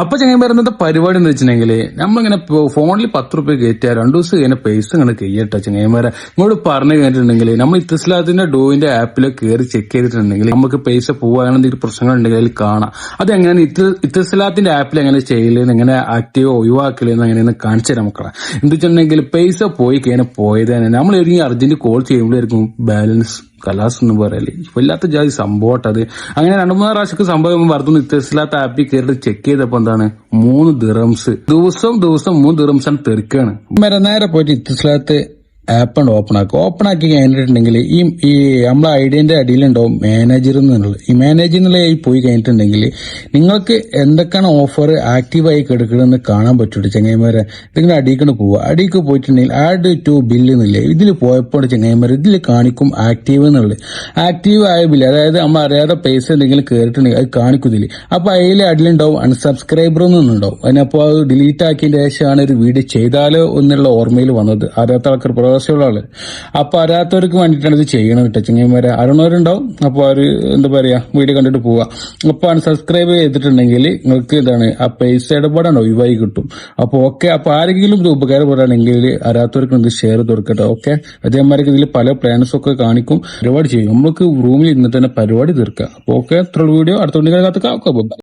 അപ്പൊ ചങ്ങായിമാർ ഇന്നത്തെ പരിപാടി എന്ന് വെച്ചിട്ടുണ്ടെങ്കിൽ നമ്മളിങ്ങനെ ഫോണിൽ 10 റുപ്യ കയറ്റിയാൽ 2 ദിവസം ഇങ്ങനെ പൈസ ഇങ്ങനെ കയ്യട്ടെ ചങ്ങായിമാരെ. ഇങ്ങോട്ട് പറഞ്ഞു കഴിഞ്ഞിട്ടുണ്ടെങ്കിൽ നമ്മൾ ഇത്തസ്ലാത്തിന്റെ ഡോയിന്റെ ആപ്പിൽ കയറി ചെക്ക് ചെയ്തിട്ടുണ്ടെങ്കിൽ നമുക്ക് പൈസ പോവാൻ എന്തെങ്കിലും പ്രശ്നങ്ങൾ ഉണ്ടെങ്കിൽ അതിൽ കാണാം. അതെങ്ങനെ ഇത്തസ്ലാത്തിന്റെ ആപ്പിൽ എങ്ങനെ ചെയ്യലെന്ന്, എങ്ങനെ ആക്റ്റീവ് ഒഴിവാക്കലെന്ന് എങ്ങനെയെന്ന് കാണിച്ചു തരാം മക്കളെ. എന്താ വെച്ചിട്ടുണ്ടെങ്കിൽ പൈസ പോയി കഴിഞ്ഞാൽ പോയത് തന്നെ നമ്മൾ ഏതെങ്കിലും അർജന്റ് കോൾ ചെയ്യുമ്പോഴായിരിക്കും ബാലൻസ് കലാസ് എന്ന് പറയല്. വല്ലാത്ത ജാതി സംഭവട്ടത്. അങ്ങനെ 2-3 പ്രാവശ്യമൊക്കെ സംഭവം വർദ്ധിച്ചു. ഇത്തസ്ലാത്ത ആപ്പിൽ കയറി ചെക്ക് ചെയ്തപ്പോ എന്താണ് 3 ദിറംസ് ദിവസം 3 ദിറംസാണ് തെറിക്കാണ്. നേരെ പോയിട്ട് ഇത്തസ്ലാത്ത് ആപ്പ് ഓപ്പൺ ആക്കി കഴിഞ്ഞിട്ടുണ്ടെങ്കിൽ ഈ നമ്മളെ ഐഡിയന്റെ അടിയിലുണ്ടാവും മാനേജർ എന്നുള്ളത്. ഈ മാനേജർ എന്നുള്ള പോയി കഴിഞ്ഞിട്ടുണ്ടെങ്കിൽ നിങ്ങൾക്ക് എന്തൊക്കെയാണ് ഓഫർ ആക്റ്റീവായി കിടക്കണമെന്ന് കാണാൻ പറ്റൂട്ടോ ചങ്ങായിമാരെ. ഇതിങ്ങനെ അടിയിക്കണ് പോവുക. അടിയിക്ക് പോയിട്ടുണ്ടെങ്കിൽ ആഡ് ടു ബില്ല് എന്നില്ലേ, ഇതിൽ പോയപ്പോൾ ചങ്ങായിമാരെ ഇതിൽ കാണിക്കും ആക്റ്റീവ് എന്നുള്ളത്. ആക്റ്റീവ് ആയ ബില്ല്, അതായത് നമ്മൾ അറിയാതെ പൈസ എന്തെങ്കിലും കയറിയിട്ടുണ്ടെങ്കിൽ അത് കാണിക്കുന്നില്ല. അപ്പൊ അതിൽ അടിയിലുണ്ടാവും അൺസബ്സ്ക്രൈബർ എന്നുണ്ടാവും. അതിനപ്പോൾ അത് ഡിലീറ്റ് ആക്കിയതിന്റെ ശേഷമാണ് ഒരു വീഡിയോ ചെയ്താലോ എന്നുള്ള ഓർമ്മയിൽ വന്നത്. അറിയാത്ത ആൾക്കാർ പ്രവാസിയുള്ള ആള്. അപ്പൊ അറിയാത്തവർക്ക് വേണ്ടിയിട്ടാണ് ഇത് ചെയ്യണം കേട്ടോ ചങ്ങായിമാരെ. അറിയണവരുണ്ടാവും. അപ്പൊ അവര് എന്താ പറയാ വീഡിയോ കണ്ടിട്ട് പോവാ. അപ്പൊ അൺസബ്സ്ക്രൈബ് ചെയ്തിട്ടുണ്ടെങ്കിൽ നിങ്ങൾക്ക് എന്താണ് ആ പൈസ ഇടപാടാണ് ഒഴിവായി കിട്ടും. അപ്പൊ ഓക്കെ. അപ്പൊ ആരെങ്കിലും ഇത് ഉപകാരപ്പെടുകയാണെങ്കിൽ അറിയാത്തവർക്ക് ഇത് ഷെയർ ചെയ്ത് കൊടുക്കട്ടെ. ഓക്കെ. അതേമാർക്ക് ഇതിൽ പല പ്ലാൻസ് ഒക്കെ കാണിക്കും. പരിപാടി ചെയ്യും. നമ്മൾക്ക് റൂമിൽ ഇന്ന് തന്നെ പരിപാടി തീർക്കാം. അപ്പൊ ഓക്കെ. ഇത്ര വീഡിയോ അടുത്ത കാത്തുക്കാം.